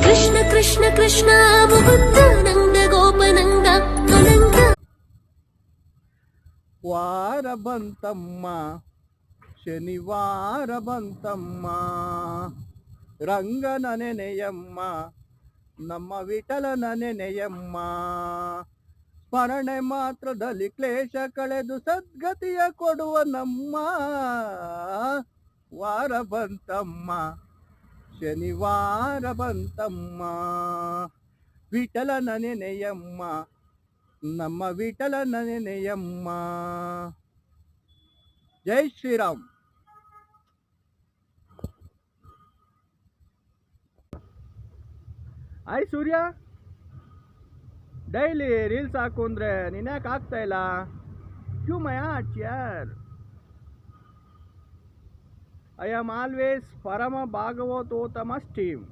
ಕೃಷ್ಣ ಕೃಷ್ಣ ಕೃಷ್ಣ ಮುಕುಂದ ನಂದ ಗೋಪನಂದ ಅನಂತ. ವಾರ ಬಂತಮ್ಮ ಶನಿವಾರ ಬಂತಮ್ಮ, ರಂಗನ ನೆನೆಯಮ್ಮ ನಮ್ಮ ವಿಠಲನ ನೆನೆಯಮ್ಮ. ಸ್ಮರಣೆ ಮಾತ್ರದಲ್ಲಿ ಕ್ಲೇಶ ಕಳೆದು ಸದ್ಗತಿಯ ಕೊಡುವ ನಮ್ಮ. ವಾರ ಬಂತಮ್ಮ ಶನಿವಾರ ಬಂತಮ್ಮ, ವಿಠಲನ ನೆನೆಯಮ್ಮ ನಮ್ಮ ವಿಠಲನ ನೆನೆಯಮ್ಮ. ಜೈ ಶ್ರೀರಾಮ್. ಆಯ್ ಸೂರ್ಯ, ಡೈಲಿ ರೀಲ್ಸ್ ಹಾಕು ಅಂದ್ರೆ ನೀನ್ ಯಾಕೆ ಆಗ್ತಾ ಇಲ್ಲ? ಕ್ಯೂ ಮೈ ಆರ್ಟ್ ಯಾರ್? ಐ ಆಮ್ ಆಲ್ವೇಸ್ ಪರಮ ಭಾಗವತೋತ್ತಮ ಸ್ಟೀಮ್.